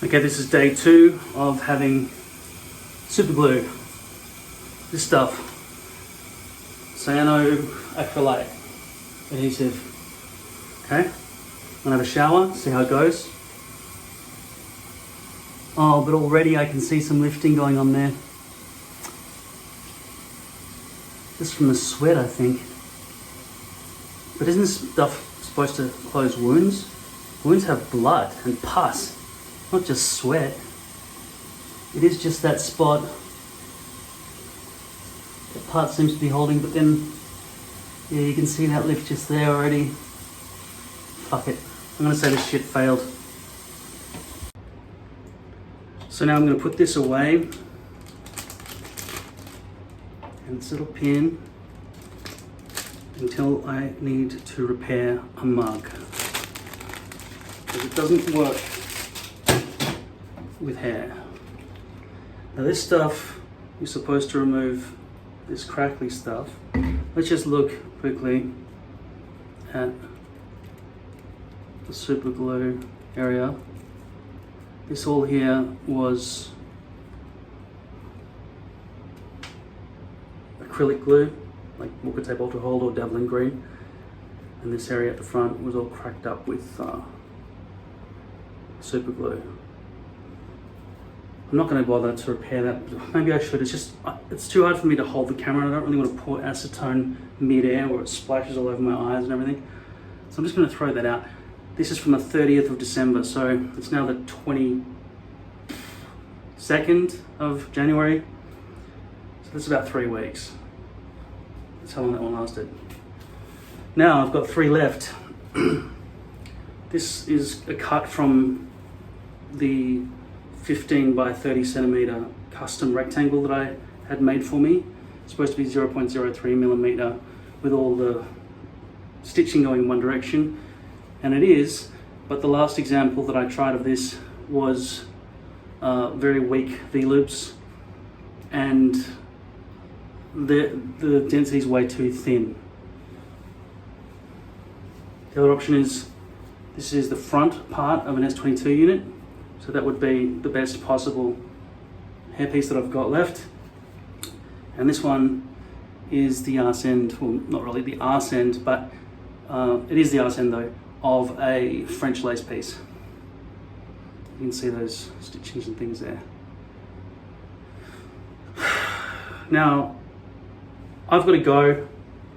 Okay, this is day 2 of having super glue. This stuff, cyanoacrylate adhesive. Okay, I'm gonna have a shower, see how it goes. Oh, but already I can see some lifting going on there. Just from the sweat, I think. But isn't this stuff supposed to close wounds? Wounds have blood and pus, not just sweat. It is just that spot. The part seems to be holding, but then, yeah, you can see that lift just there already. Fuck it. I'm gonna say this shit failed. So now I'm gonna put this away. And this little pin until I need to repair a mug. Because it doesn't work with hair. Now this stuff, you're supposed to remove this crackly stuff. Let's just look quickly at the super glue area. This all here was acrylic glue, like Walker Tape Ultra Hold or Devlin Green. And this area at the front was all cracked up with super glue. I'm not going to bother to repair that. Maybe I should. It's too hard for me to hold the camera. I don't really want to pour acetone mid-air where it splashes all over my eyes and everything. So I'm just going to throw that out. This is from the 30th of December, so it's now the 22nd of January. So that's about 3 weeks. That's how long that one lasted. Now I've got 3 left. This is a cut from the 15 by 30 centimeter custom rectangle that I had made for me. It's supposed to be 0.03 millimeter with all the stitching going in one direction, and it is, but the last example that I tried of this was very weak V-loops, and the density is way too thin. The other option is, this is the front part of an S22 unit. So that would be the best possible hairpiece that I've got left. And this one is the arse end, well, not really the arse end, but it is the arse end though, of a French lace piece. You can see those stitchings and things there. Now, I've got to go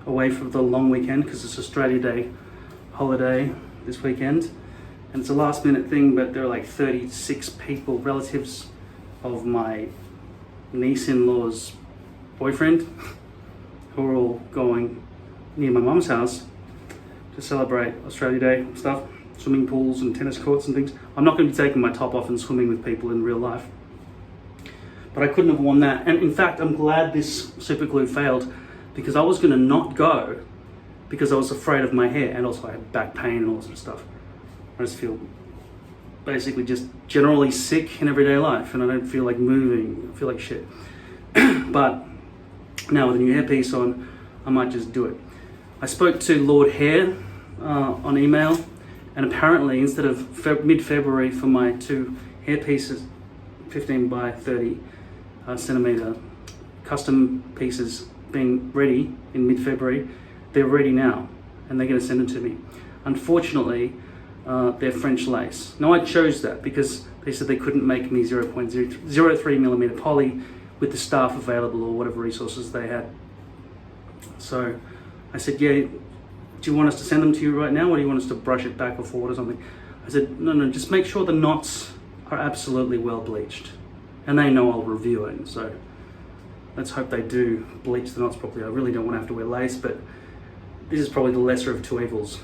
away for the long weekend because it's Australia Day holiday this weekend. And it's a last minute thing, but there are like 36 people, relatives of my niece-in-law's boyfriend, who are all going near my mum's house to celebrate Australia Day stuff, swimming pools and tennis courts and things. I'm not going to be taking my top off and swimming with people in real life. But I couldn't have worn that. And in fact, I'm glad this super glue failed, because I was going to not go because I was afraid of my hair, and also I had back pain and all that sort of stuff. I just feel basically just generally sick in everyday life, and I don't feel like moving. I feel like shit. But now with a new hairpiece on, I might just do it. I spoke to Lord Hair on email, and apparently instead of mid-February for my 2 hairpieces, 15 by 30 centimeter custom pieces being ready in mid-February, they're ready now, and they're going to send them to me. Unfortunately, they're French lace. Now I chose that because they said they couldn't make me 0.03 millimeter poly with the staff available or whatever resources they had. So I said, yeah, do you want us to send them to you right now, or do you want us to brush it back or forward or something? I said, no, just make sure the knots are absolutely well bleached. And they know I'll review it, so let's hope they do bleach the knots properly. I really don't want to have to wear lace, but this is probably the lesser of 2 evils.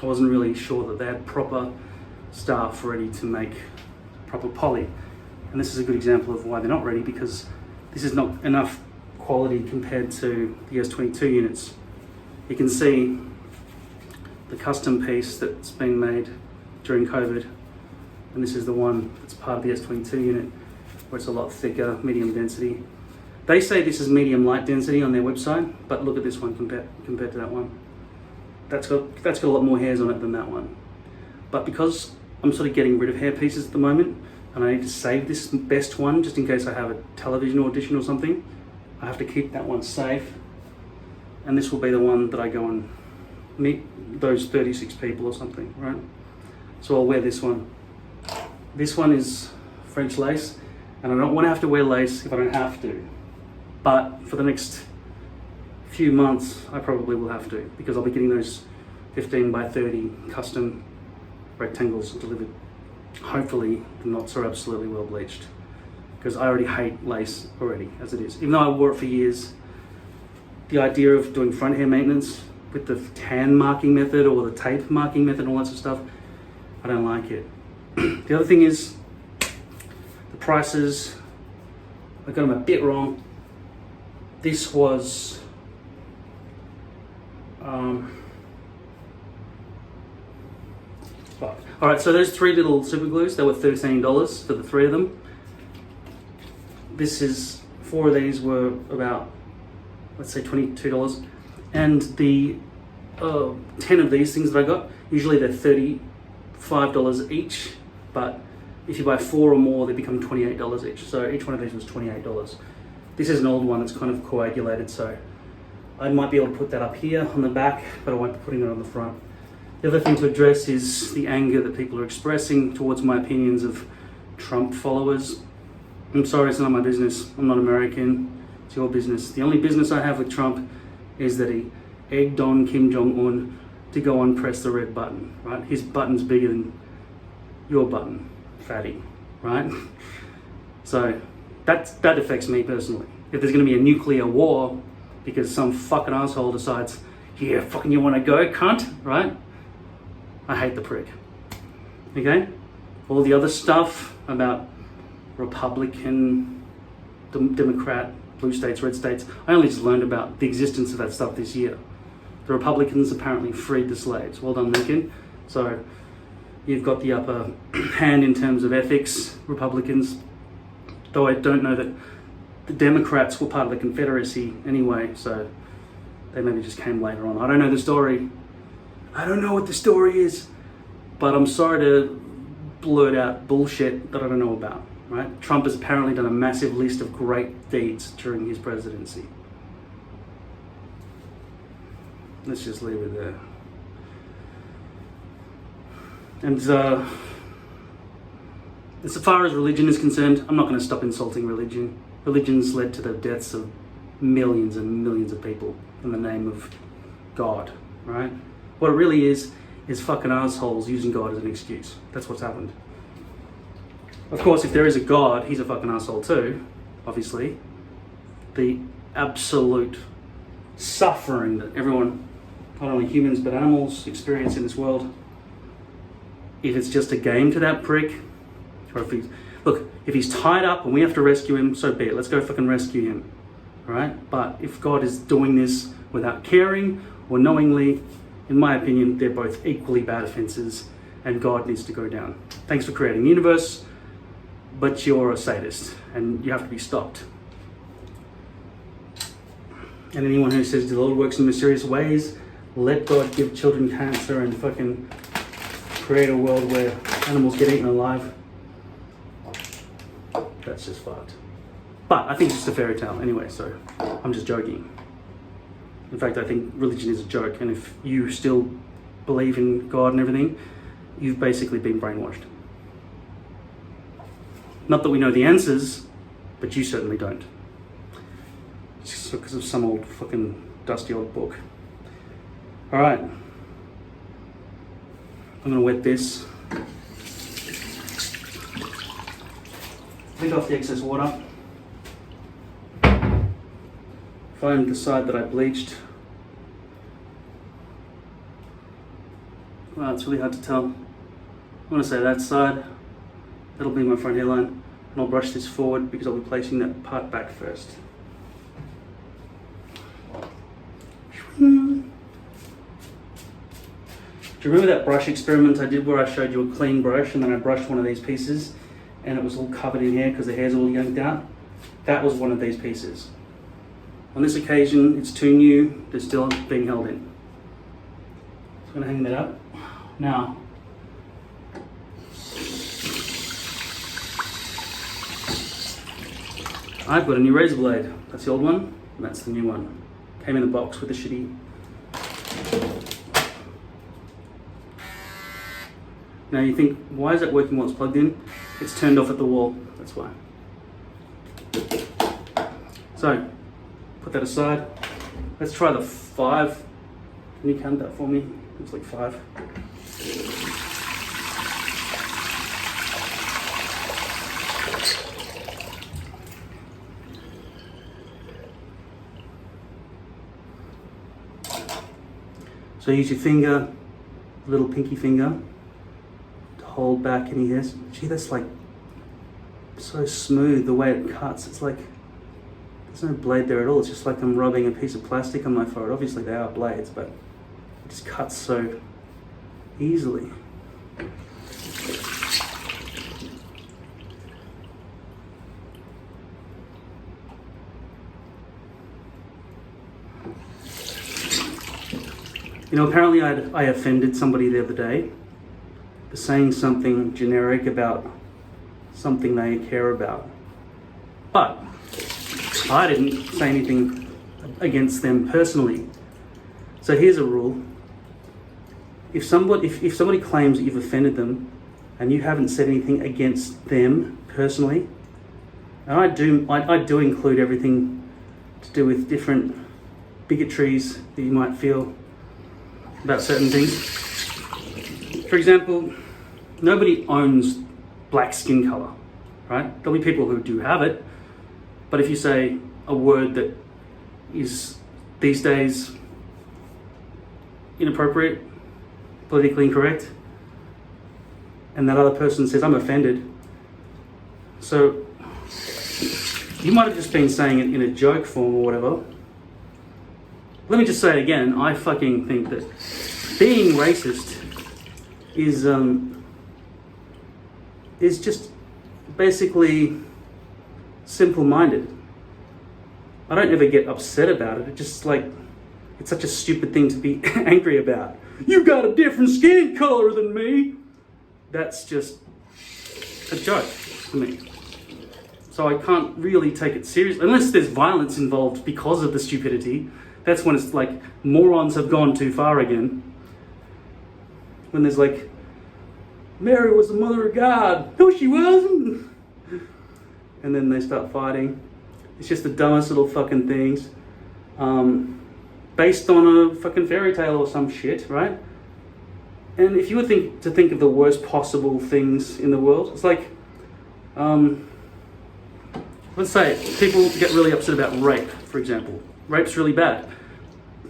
I wasn't really sure that they had proper staff ready to make proper poly. And this is a good example of why they're not ready, because this is not enough quality compared to the S22 units. You can see the custom piece that's been made during COVID, and this is the one that's part of the S22 unit, where it's a lot thicker, medium density. They say this is medium light density on their website, but look at this one compared to that one. That's got a lot more hairs on it than that one. But because I'm sort of getting rid of hair pieces at the moment, and I need to save this best one just in case I have a television audition or something. I have to keep that one safe, and this will be the one that I go and meet those 36 people or something, right? So I'll wear this one. This one is French lace, and I don't want to have to wear lace if I don't have to. But for the next few months, I probably will have to, because I'll be getting those 15 by 30 custom rectangles delivered. Hopefully the knots are absolutely well bleached, because I already hate lace already as it is. Even though I wore it for years, the idea of doing front hair maintenance with the tan marking method or the tape marking method and all that sort of stuff, I don't like it. The other thing is the prices. I got them a bit wrong. This was all right, so those 3 little super glues, they were $13 for the 3 of them. This is 4 of these were about, let's say, $22, and the 10 of these things that I got, usually they're $35 each, but if you buy 4 or more, they become $28 each. So each one of these was $28. This is an old one that's kind of coagulated, so I might be able to put that up here on the back, but I won't be putting it on the front. The other thing to address is the anger that people are expressing towards my opinions of Trump followers. I'm sorry, it's not my business. I'm not American. It's your business. The only business I have with Trump is that he egged on Kim Jong-un to go and press the red button, right? His button's bigger than your button, fatty, right? So that affects me personally. If there's going to be a nuclear war because some fucking asshole decides, yeah, fucking you want to go, cunt, right? I hate the prick. Okay? All the other stuff about Republican, Democrat, blue states, red states, I only just learned about the existence of that stuff this year. The Republicans apparently freed the slaves. Well done, Lincoln. So you've got the upper hand in terms of ethics, Republicans. Though I don't know that the Democrats were part of the Confederacy anyway, so they maybe just came later on. I don't know the story. I don't know what the story is, but I'm sorry to blurt out bullshit that I don't know about, right? Trump has apparently done a massive list of great deeds during his presidency. Let's just leave it there. And as far as religion is concerned, I'm not going to stop insulting religion. Religion's led to the deaths of millions and millions of people in the name of God, right? What it really is fucking assholes using God as an excuse. That's what's happened. Of course, if there is a God, he's a fucking asshole too, obviously. The absolute suffering that everyone, not only humans but animals, experience in this world. If it's just a game to that prick, or if he's tied up and we have to rescue him, so be it. Let's go fucking rescue him, all right? But if God is doing this without caring or knowingly, in my opinion, they're both equally bad offenses, and God needs to go down. Thanks for creating the universe, but you're a sadist and you have to be stopped. And anyone who says the Lord works in mysterious ways, let God give children cancer and fucking create a world where animals get eaten alive, that's just fucked. But I think it's just a fairy tale anyway, so I'm just joking. In fact, I think religion is a joke, and if you still believe in God and everything, you've basically been brainwashed. Not that we know the answers, but you certainly don't. Just because of some old fucking dusty old book. All right. I'm gonna wet this. Lick off the excess water. Find the side that I bleached. Wow, it's really hard to tell. I'm gonna say that side. That'll be my front hairline. And I'll brush this forward because I'll be placing that part back first. Do you remember that brush experiment I did where I showed you a clean brush and then I brushed one of these pieces and it was all covered in hair because the hair's all yanked out? That was one of these pieces. On this occasion, it's too new, they're still being held in. So I'm going to hang that up. Now, I've got a new razor blade. That's the old one, and that's the new one. Came in the box with the shitty. Now you think, why is that working while it's plugged in? It's turned off at the wall, that's why. So, put that aside. Let's try the 5. Can you count that for me? It's like 5. So use your finger, little pinky finger, to hold back any hairs. Gee, that's like so smooth the way it cuts. It's like there's no blade there at all. It's just like I'm rubbing a piece of plastic on my forehead. Obviously they are blades, but it just cuts so easily. You know, apparently I offended somebody the other day for saying something generic about something they care about. But I didn't say anything against them personally. So here's a rule. If somebody claims that you've offended them and you haven't said anything against them personally, and I do include everything to do with different bigotries that you might feel about certain things. For example, nobody owns black skin color, right? There'll be people who do have it, but if you say a word that is these days inappropriate, politically incorrect, and that other person says, I'm offended. So you might have just been saying it in a joke form or whatever. Let me just say it again, I fucking think that being racist is just basically simple-minded. I don't ever get upset about it. It's just like, it's such a stupid thing to be angry about. You got a different skin color than me. That's just a joke to me. So I can't really take it seriously, unless there's violence involved because of the stupidity. That's when it's like morons have gone too far again. When there's like, Mary was the mother of God. No, she wasn't. And then they start fighting. It's just the dumbest little fucking things. Based on a fucking fairy tale or some shit, right? And if you were to think of the worst possible things in the world, it's like, let's say people get really upset about rape, for example. Rape's really bad.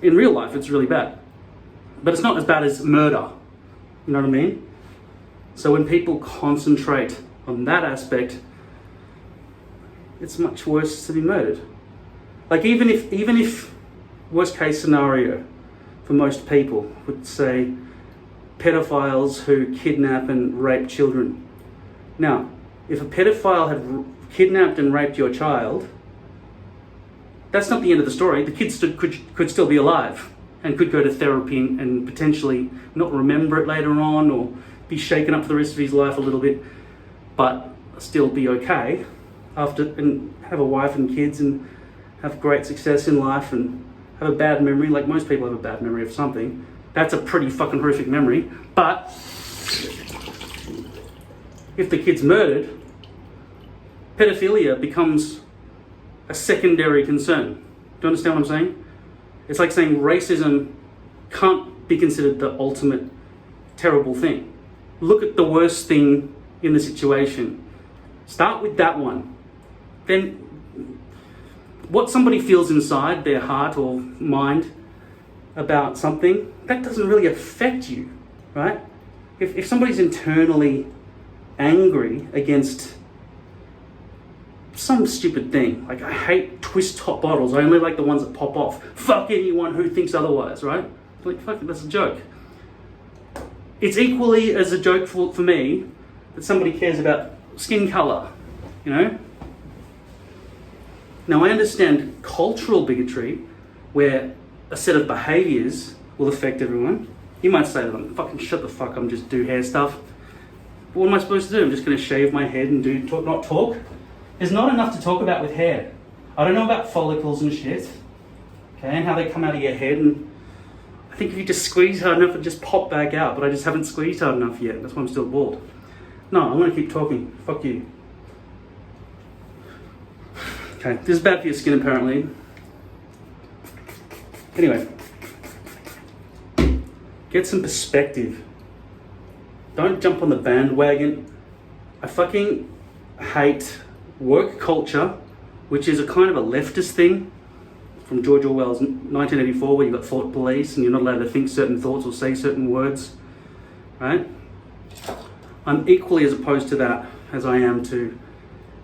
In real life, it's really bad. But it's not as bad as murder. You know what I mean? So when people concentrate on that aspect, it's much worse to be murdered. Like even if worst case scenario for most people would say pedophiles who kidnap and rape children. Now, if a pedophile had kidnapped and raped your child, that's not the end of the story. The kid could still be alive and could go to therapy and potentially not remember it later on or be shaken up for the rest of his life a little bit, but still be okay and have a wife and kids and have great success in life and have a bad memory. Like most people have a bad memory of something. That's a pretty fucking horrific memory. But if the kid's murdered, pedophilia becomes a secondary concern. Do you understand what I'm saying? It's like saying racism can't be considered the ultimate terrible thing. Look at the worst thing in the situation. Start with that one. Then what somebody feels inside their heart or mind about something, that doesn't really affect you, right? If somebody's internally angry against some stupid thing, like I hate twist top bottles, I only like the ones that pop off. Fuck anyone who thinks otherwise, right? Like, fuck it, that's a joke. It's equally as a joke for me that somebody cares about skin color, you know? Now I understand cultural bigotry where a set of behaviors will affect everyone. You might say to them, fucking shut the fuck up and just do hair stuff. But what am I supposed to do? I'm just going to shave my head and not talk? There's not enough to talk about with hair. I don't know about follicles and shit, okay, and how they come out of your head, and I think if you just squeeze hard enough, it'll just pop back out, but I just haven't squeezed hard enough yet. That's why I'm still bald. No, I'm gonna keep talking. Fuck you. Okay, this is bad for your skin apparently. Anyway, get some perspective. Don't jump on the bandwagon. I fucking hate work culture, which is a kind of a leftist thing from George Orwell's 1984, where you've got thought police and you're not allowed to think certain thoughts or say certain words, right? I'm equally as opposed to that as I am to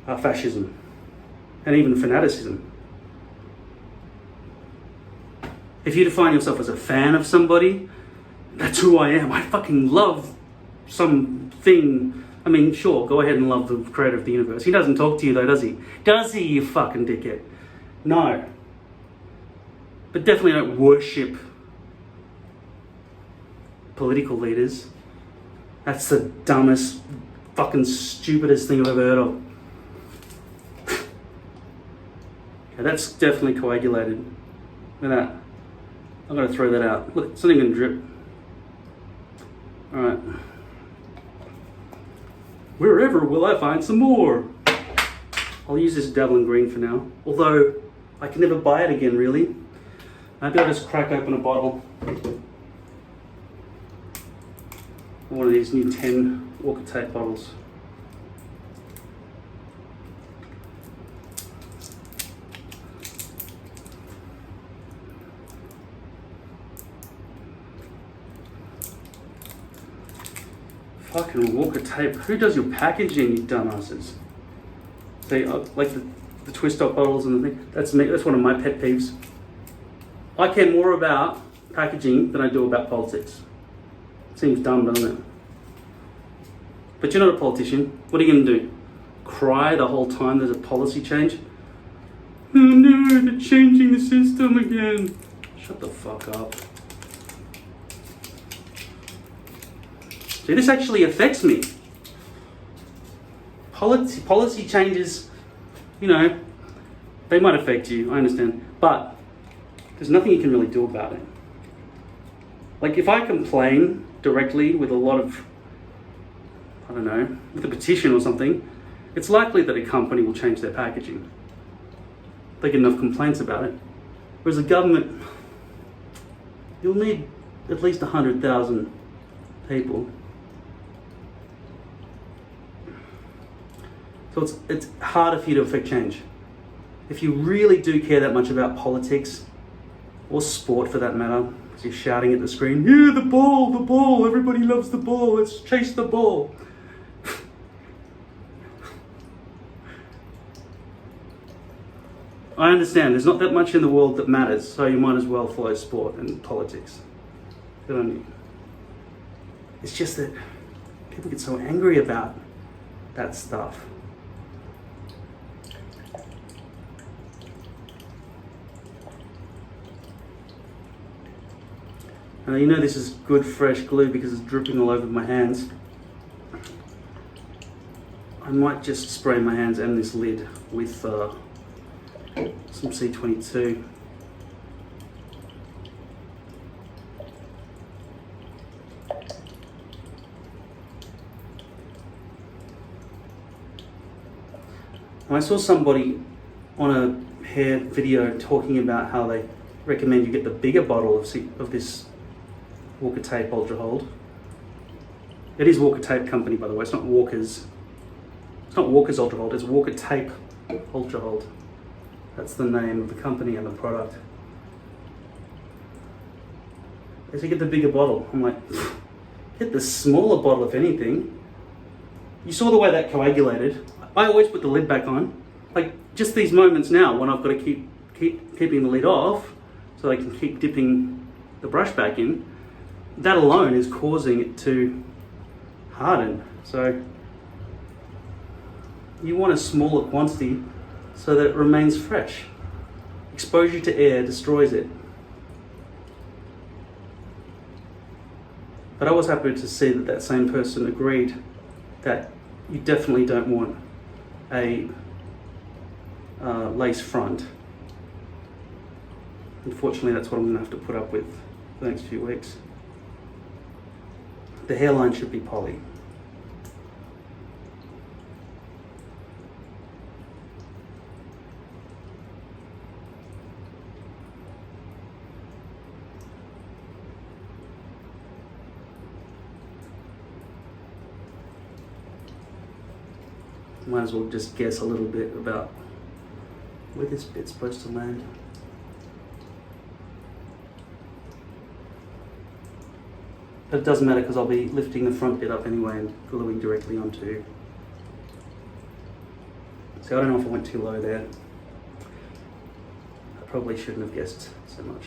fascism and even fanaticism. If you define yourself as a fan of somebody, that's who I am. I fucking love something. I mean, sure, go ahead and love the creator of the universe. He doesn't talk to you though, does he? Does he, you fucking dickhead? No. But definitely don't worship political leaders. That's the dumbest, fucking stupidest thing I've ever heard of. Okay, that's definitely coagulated. Look at that. I'm gonna throw that out. Look, it's not even gonna drip. Alright. Wherever will I find some more? I'll use this Dabbling Green for now. Although, I can never buy it again, really. Maybe I'll just crack open a bottle. One of these new 10 Walker Tape bottles. Fucking Walker Tape. Who does your packaging, you dumbasses? See, like the twist up bottles and the thing. That's me. That's one of my pet peeves. I care more about packaging than I do about politics. Seems dumb, doesn't it? But you're not a politician. What are you going to do? Cry the whole time there's a policy change? Oh no, they're changing the system again. Shut the fuck up. See, this actually affects me. Policy changes, you know, they might affect you, I understand. But there's nothing you can really do about it. Like if I complain directly with a lot of, I don't know, with a petition or something, it's likely that a company will change their packaging. They get enough complaints about it. Whereas the government, you'll need at least 100,000 people. So it's harder for you to affect change. If you really do care that much about politics, or sport for that matter, because you're shouting at the screen, yeah, the ball, everybody loves the ball, let's chase the ball. I understand, there's not that much in the world that matters, so you might as well follow sport and politics. Good on you. It's just that people get so angry about that stuff. Now, you know this is good fresh glue because it's dripping all over my hands. I might just spray my hands and this lid with some C22. I saw somebody on a hair video talking about how they recommend you get the bigger bottle of this Walker Tape Ultra Hold. It is Walker Tape Company, by the way. It's not Walker's. It's not Walker's Ultra Hold. It's Walker Tape Ultra Hold. That's the name of the company and the product. They say get the bigger bottle. I'm like, get the smaller bottle if anything. You saw the way that coagulated. I always put the lid back on. Like just these moments now when I've got to keep keeping the lid off so I can keep dipping the brush back in. That alone is causing it to harden. So you want a smaller quantity so that it remains fresh. Exposure to air destroys it. But I was happy to see that that same person agreed that you definitely don't want a lace front. Unfortunately, that's what I'm gonna have to put up with for the next few weeks. The hairline should be poly. Might as well just guess a little bit about where this bit's supposed to land. But it doesn't matter because I'll be lifting the front bit up anyway and gluing directly onto. So I don't know if I went too low there. I probably shouldn't have guessed so much.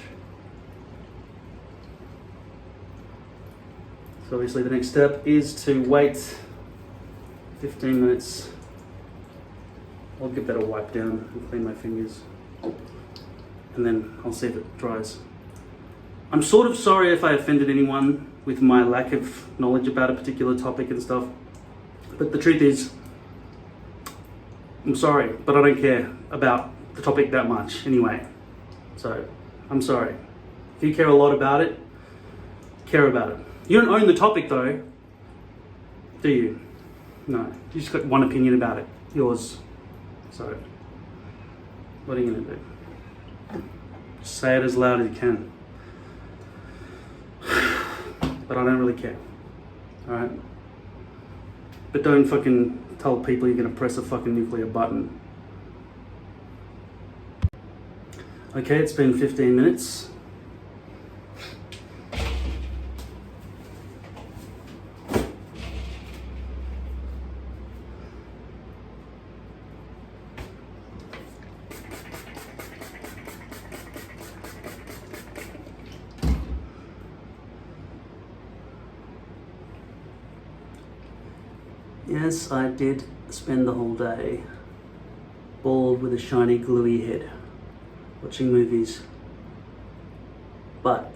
So obviously the next step is to wait 15 minutes. I'll give that a wipe down and clean my fingers. And then I'll see if it dries. I'm sort of sorry if I offended anyone with my lack of knowledge about a particular topic and stuff. But the truth is, I'm sorry, but I don't care about the topic that much anyway. So, I'm sorry. If you care a lot about it, care about it. You don't own the topic though, do you? No, you just got one opinion about it, yours. So, what are you gonna do? Just say it as loud as you can. But I don't really care, alright? But don't fucking tell people you're gonna press a fucking nuclear button. Okay, it's been 15 minutes. Yes, I did spend the whole day bald with a shiny gluey head watching movies, but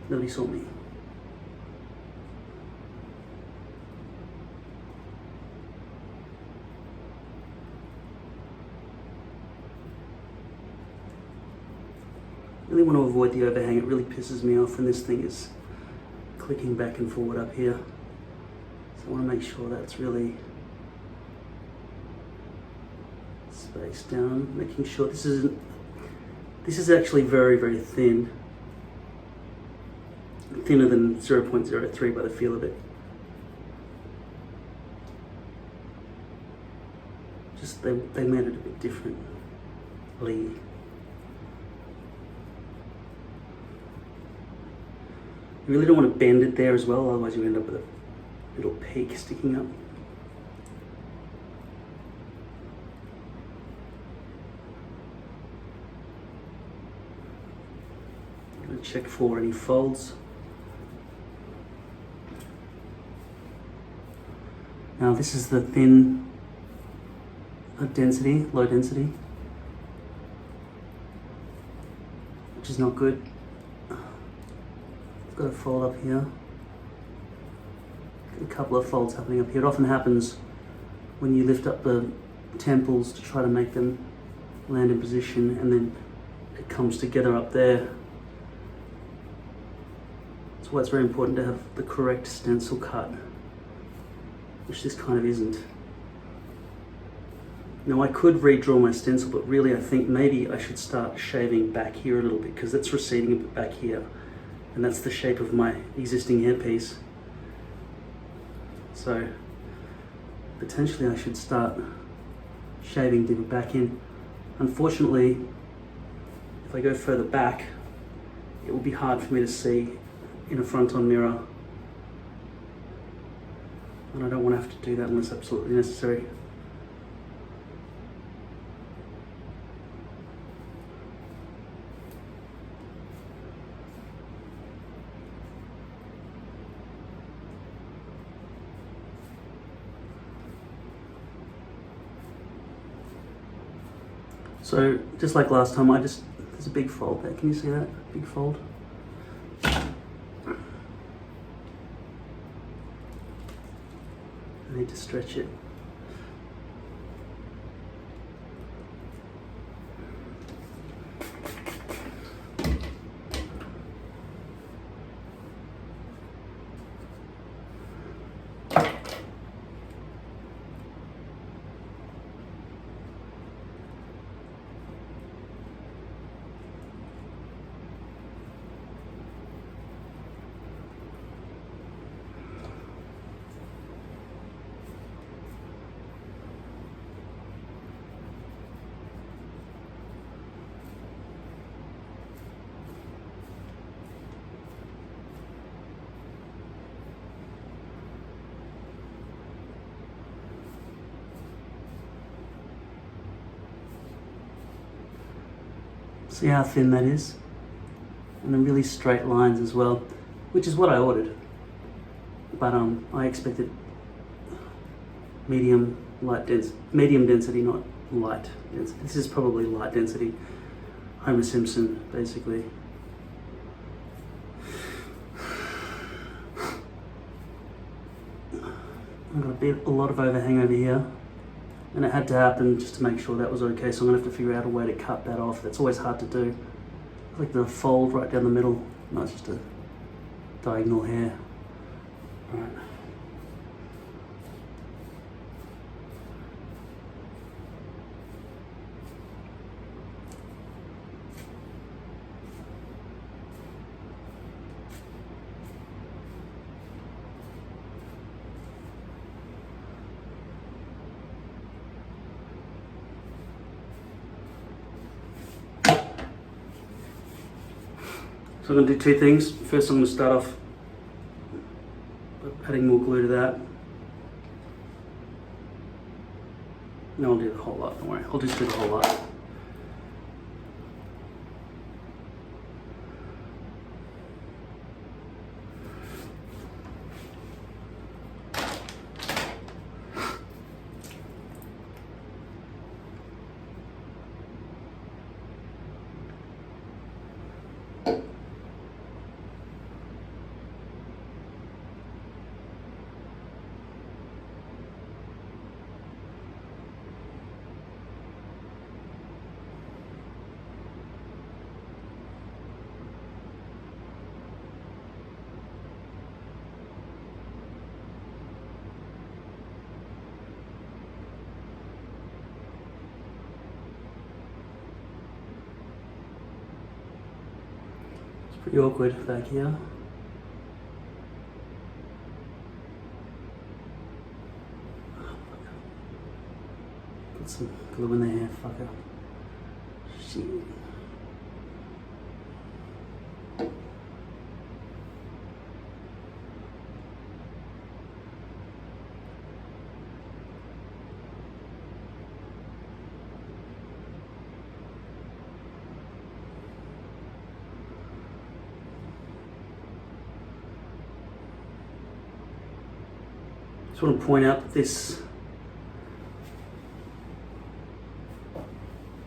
nobody saw me. I really want to avoid the overhang. It really pisses me off when this thing is clicking back and forward up here. So I want to make sure that's really spaced down, making sure this is actually very, very thin. Thinner than 0.03 by the feel of it. Just they made it a bit differently. You really don't want to bend it there as well, otherwise you end up with a little peak sticking up. I'm going to check for any folds. Now this is the thin density, low density, which is not good. Got a fold up here. Got a couple of folds happening up here. It often happens when you lift up the temples to try to make them land in position, and then it comes together up there. That's why it's very important to have the correct stencil cut, which this kind of isn't. Now I could redraw my stencil, but really I think maybe I should start shaving back here a little bit, because that's receding a bit back here. And that's the shape of my existing hairpiece. So potentially I should start shaving deeper back in. Unfortunately, if I go further back, it will be hard for me to see in a front-on mirror. And I don't want to have to do that unless absolutely necessary. So just like last time, there's a big fold there. Can you see that? Big fold. I need to stretch it. See how thin that is? And then really straight lines as well, which is what I ordered. But I expected medium density, not light density. This is probably light density. Homer Simpson, basically. I've got a lot of overhang over here, and it had to happen just to make sure that was okay, so I'm gonna have to figure out a way to cut that off. That's always hard to do. Like the fold right down the middle. No, it's just a diagonal hair. All right. So I'm going to do two things. First, I'm going to start off by adding more glue to that. No, I'll do the whole lot, don't worry. I'll just do the whole lot. Pretty awkward back here. Put some glue in the hair, fucker. Shit. Just want to point out that this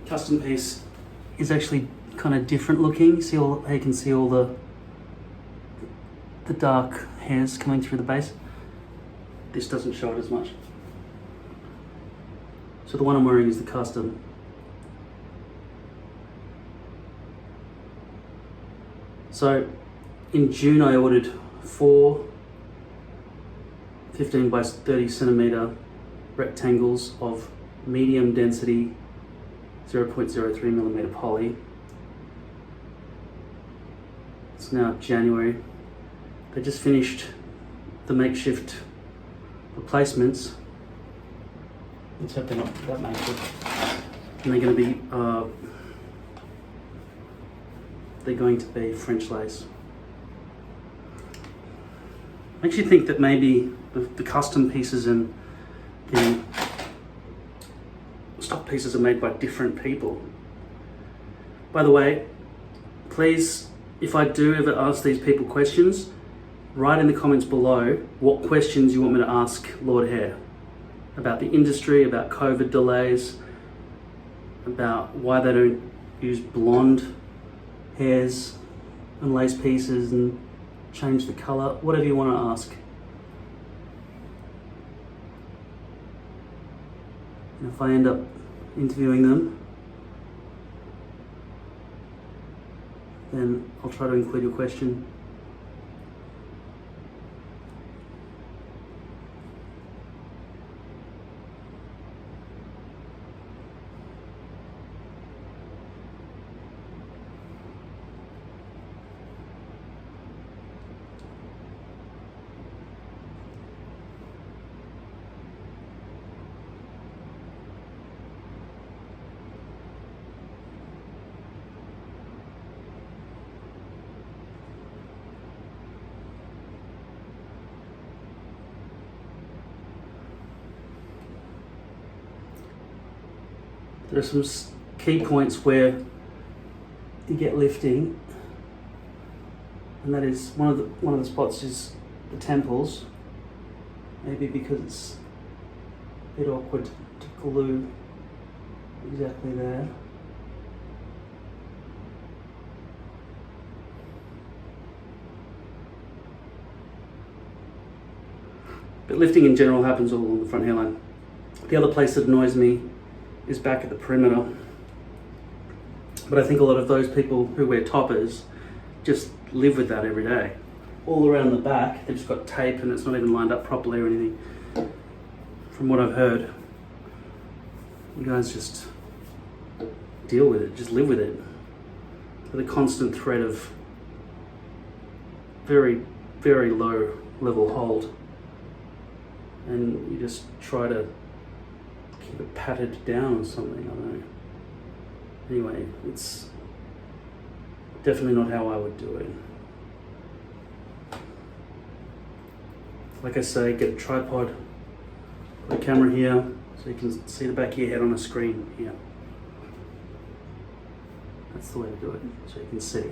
custom piece is actually kind of different looking. See all, you can see all the dark hairs coming through the base. This doesn't show it as much. So the one I'm wearing is the custom. So in June I ordered 4 15 by 30 centimeter rectangles of medium density 0.03 millimeter poly. It's now January. They just finished the makeshift replacements. Let's hope they're not that makeshift. And they're going to be French lace. Makes you think that maybe the custom pieces and the stock pieces are made by different people. By the way, please, if I do ever ask these people questions, write in the comments below what questions you want me to ask Lord Hair about the industry, about COVID delays, about why they don't use blonde hairs and lace pieces and change the color, whatever you want to ask. And if I end up interviewing them, then I'll try to include your question. There are some key points where you get lifting, and that is one of the spots is the temples. Maybe because it's a bit awkward to glue exactly there. But lifting in general happens all along the front hairline. The other place that annoys me is back at the perimeter. But I think a lot of those people who wear toppers just live with that every day. All around the back, they've just got tape and it's not even lined up properly or anything. From what I've heard, you guys just deal with it, just live with it. With a constant thread of very, very low level hold. And you just try to keep it patted down or something, I don't know. Anyway, it's definitely not how I would do it. Like I say, get a tripod, put a camera here so you can see the back of your head on a screen here. That's the way to do it, so you can see.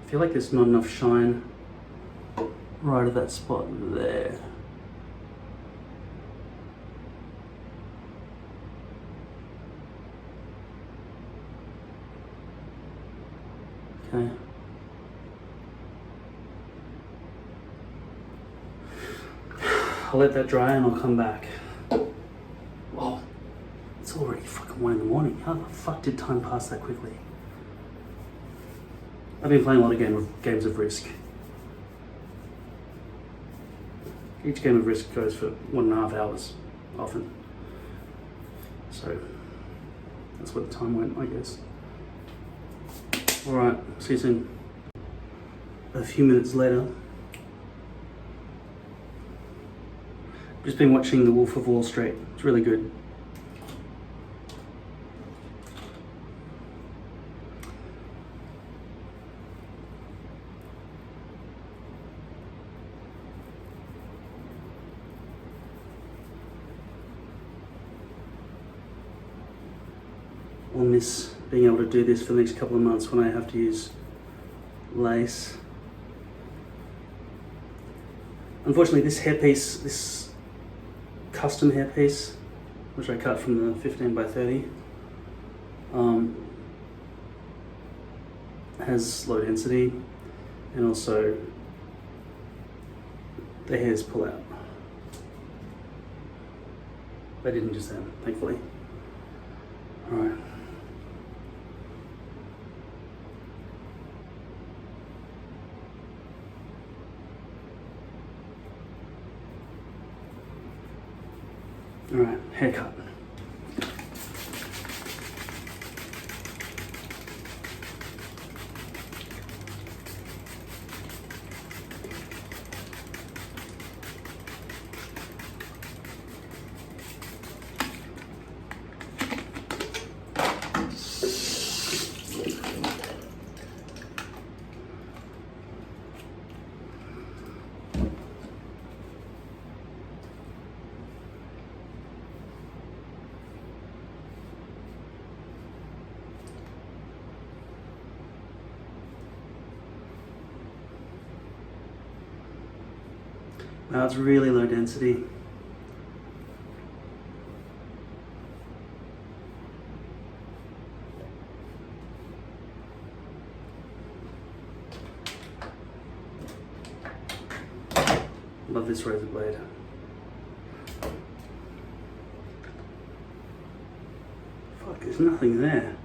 I feel like there's not enough shine right at that spot there. Okay. I'll let that dry and I'll come back. Whoa, it's already fucking 1 in the morning. How the fuck did time pass that quickly? I've been playing a lot of games of Risk. Each game of Risk goes for 1.5 hours, often. So that's where the time went, I guess. Alright, see you soon. A few minutes later, just been watching The Wolf of Wall Street. It's really good. I'll miss being able to do this for the next couple of months when I have to use lace. Unfortunately, this hairpiece, this custom hairpiece, which I cut from the 15 by 30, has low density, and also the hairs pull out. They didn't just then, thankfully. All right. All right, haircut. Wow, it's really low density. Love this razor blade. Fuck, there's nothing there.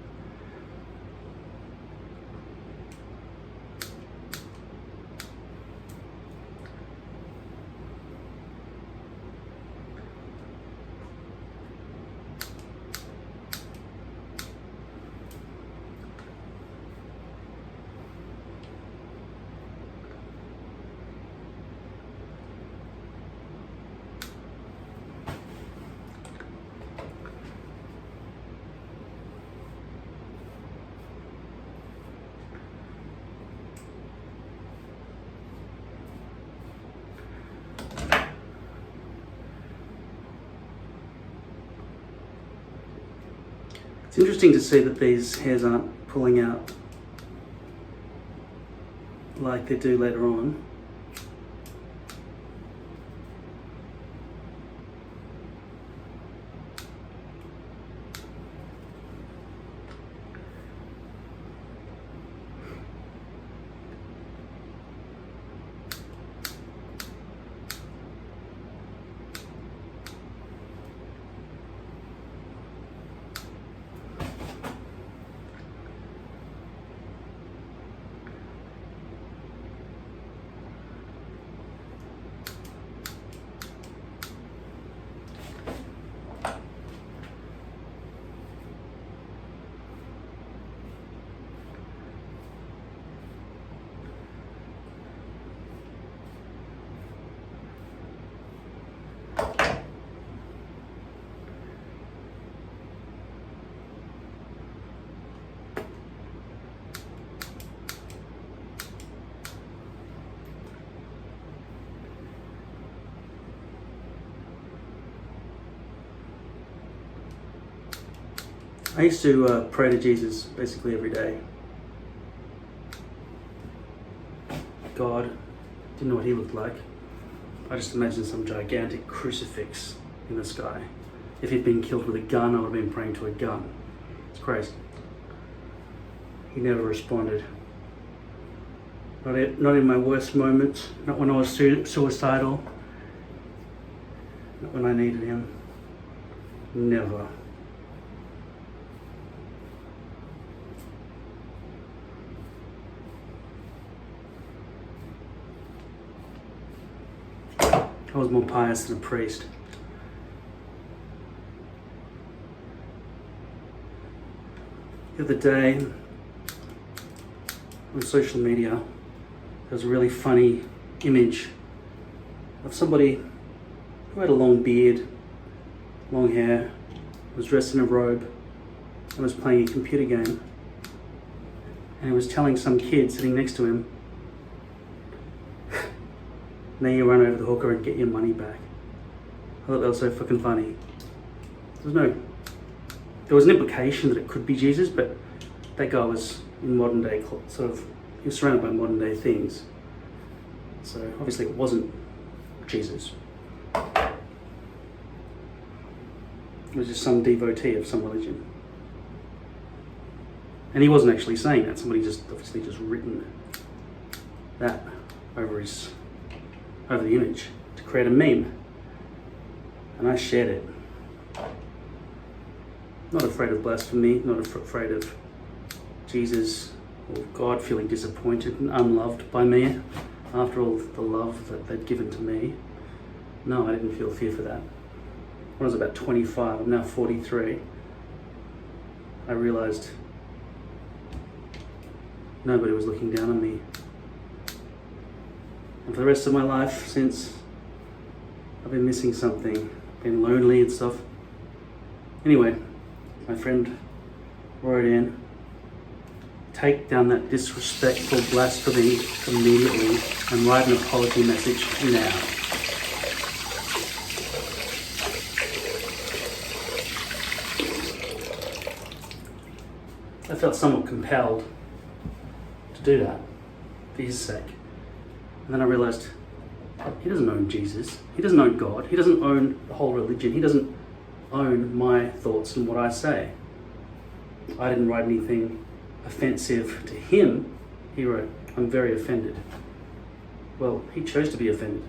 It's interesting to see that these hairs aren't pulling out like they do later on. I used to pray to Jesus basically every day. God, didn't know what he looked like. I just imagined some gigantic crucifix in the sky. If he'd been killed with a gun, I would have been praying to a gun. It's crazy. He never responded. Not in my worst moments, not when I was suicidal, not when I needed him. Never. I was more pious than a priest. The other day, on social media, there was a really funny image of somebody who had a long beard, long hair, was dressed in a robe, and was playing a computer game. And he was telling some kid sitting next to him, now you run over the hooker and get your money back. I thought that was so fucking funny. There was an implication that it could be Jesus, but that guy was in modern day, he was surrounded by modern day things. So obviously it wasn't Jesus. It was just some devotee of some religion. And he wasn't actually saying that. Somebody obviously just written that over the image to create a meme. And I shared it. Not afraid of blasphemy, not afraid of Jesus or God feeling disappointed and unloved by me after all the love that they'd given to me. No, I didn't feel fear for that. When I was about 25, I'm now 43, I realized nobody was looking down on me. And for the rest of my life since, I've been missing something, been lonely and stuff. Anyway, my friend wrote in, take down that disrespectful blasphemy immediately and write an apology message now. I felt somewhat compelled to do that for his sake. And then I realized he doesn't own Jesus. He doesn't own God. He doesn't own the whole religion. He doesn't own my thoughts and what I say. I didn't write anything offensive to him. He wrote, I'm very offended. Well, he chose to be offended.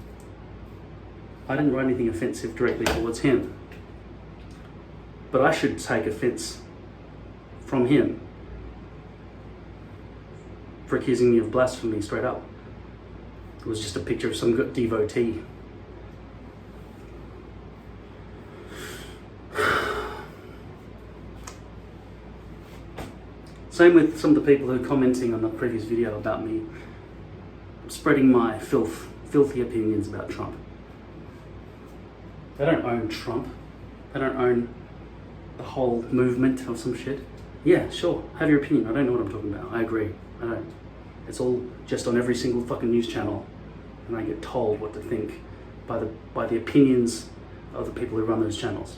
I didn't write anything offensive directly towards him. But I should take offense from him for accusing me of blasphemy straight up. It was just a picture of some devotee. Same with some of the people who are commenting on the previous video about me spreading my filthy opinions about Trump. They don't own Trump. They don't own the whole movement of some shit. Yeah, sure, have your opinion. I don't know what I'm talking about. I agree. I don't. It's all just on every single fucking news channel, and I get told what to think by the opinions of the people who run those channels.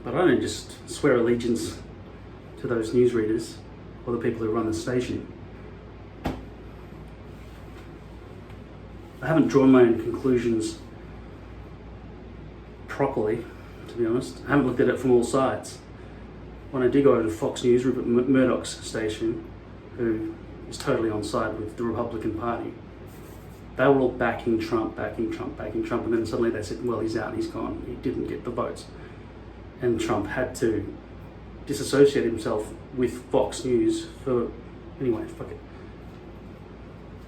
But I don't just swear allegiance to those newsreaders or the people who run the station. I haven't drawn my own conclusions properly, to be honest. I haven't looked at it from all sides. When I did go over to Fox News, Rupert Murdoch's station, who is totally on side with the Republican Party, they were all backing Trump, and then suddenly they said, well, he's out and he's gone. He didn't get the votes. And Trump had to disassociate himself with Fox News for, anyway, fuck it.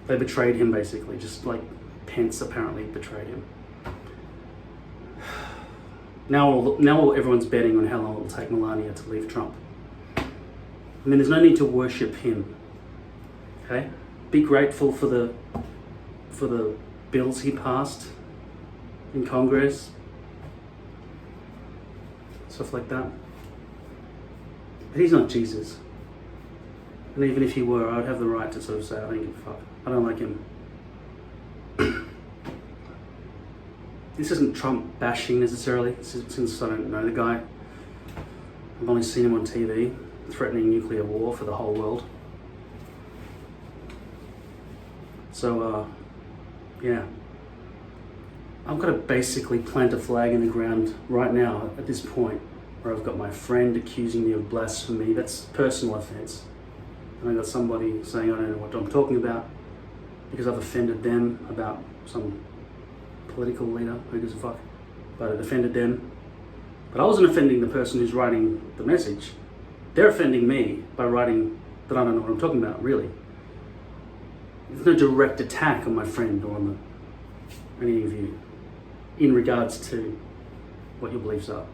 They betrayed him basically, just like Pence apparently betrayed him. Now everyone's betting on how long it will take Melania to leave Trump. I mean, there's no need to worship him, okay? Be grateful for the bills he passed in Congress, stuff like that. But he's not Jesus. And even if he were, I'd have the right to sort of say, I don't give a fuck. I don't like him. This isn't Trump bashing necessarily, since I don't know the guy. I've only seen him on TV, threatening nuclear war for the whole world. So, yeah. I've got to basically plant a flag in the ground right now at this point, where I've got my friend accusing me of blasphemy. That's personal offense. And I got somebody saying I don't know what I'm talking about because I've offended them about some political leader, who gives a fuck, but it offended them. But I wasn't offending the person who's writing the message. They're offending me by writing that I don't know what I'm talking about, really. There's no direct attack on my friend or on any of you in regards to what your beliefs are.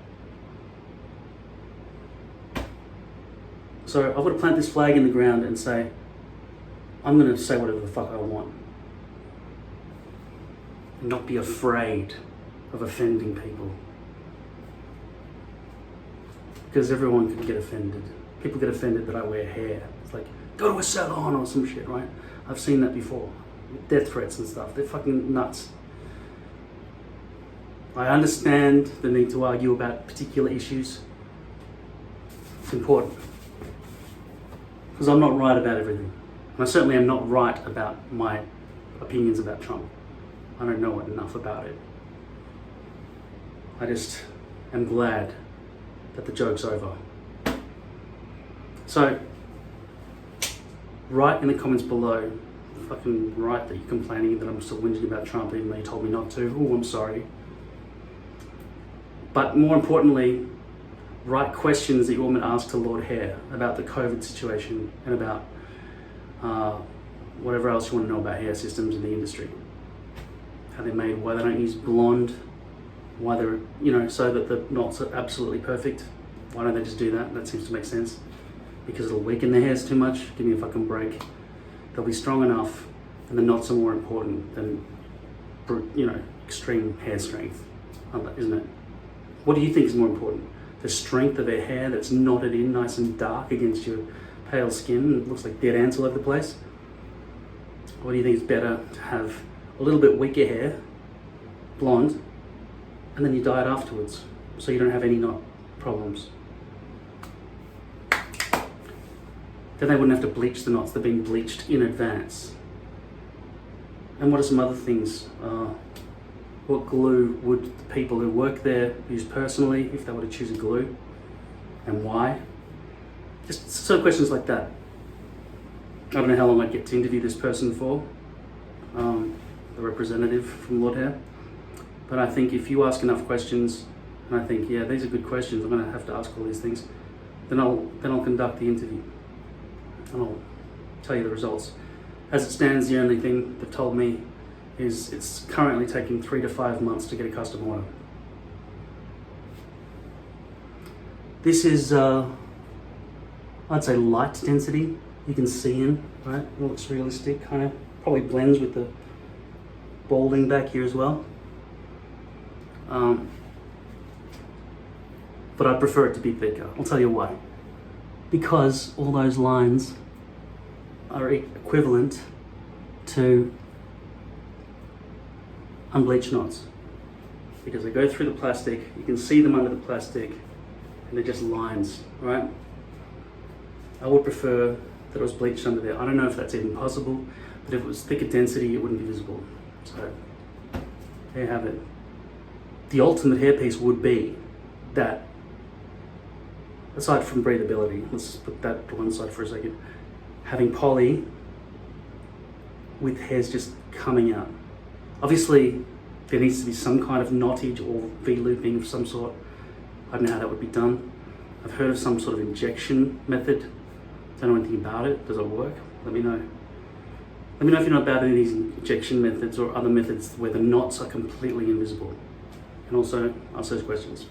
So I've got to plant this flag in the ground and say, I'm going to say whatever the fuck I want. And not be afraid of offending people. Because everyone can get offended. People get offended that I wear hair. It's like, go to a salon or some shit, right? I've seen that before. Death threats and stuff. They're fucking nuts. I understand the need to argue about particular issues. It's important. Because I'm not right about everything. And I certainly am not right about my opinions about Trump. I don't know enough about it. I just am glad that the joke's over. So, write in the comments below, fucking write that you're complaining that I'm still whinging about Trump even though you told me not to. Oh, I'm sorry. But more importantly, write questions that you want me to ask to Lord Hare about the COVID situation and about whatever else you want to know about hair systems in the industry. How they're made, why they don't use blonde, why they're, so that the knots are absolutely perfect. Why don't they just do that? That seems to make sense. Because it'll weaken the hairs too much. Give me a fucking break. They'll be strong enough, and the knots are more important than, extreme hair strength, isn't it? What do you think is more important? The strength of their hair that's knotted in nice and dark against your pale skin, it looks like dead ants all over the place? Or do you think it's better to have a little bit weaker hair, blonde, and then you dye it afterwards so you don't have any knot problems? Then they wouldn't have to bleach the knots, they're being bleached in advance. And what are some other things? What glue would the people who work there use personally if they were to choose a glue? And why? Just some questions like that. I don't know how long I'd get to interview this person for, the representative from Lord Hare. But I think if you ask enough questions, and I think, yeah, these are good questions, I'm gonna have to ask all these things, then I'll conduct the interview. And I'll tell you the results. As it stands, the only thing they've told me is it's currently taking 3 to 5 months to get a custom order. This is, I'd say light density. You can see in, right? It looks realistic, kind of. Probably blends with the balding back here as well. But I prefer it to be thicker. I'll tell you why. Because all those lines are equivalent to unbleached knots. Because they go through the plastic, you can see them under the plastic, and they're just lines, right? I would prefer that it was bleached under there. I don't know if that's even possible, but if it was thicker density, it wouldn't be visible. So there you have it. The ultimate hairpiece would be that, aside from breathability, let's put that to one side for a second, having poly with hairs just coming out. Obviously, there needs to be some kind of knottage or V-looping of some sort. I don't know how that would be done. I've heard of some sort of injection method. Don't know anything about it. Does it work? Let me know. Let me know if you know about any of these injection methods or other methods where the knots are completely invisible. And also ask those questions.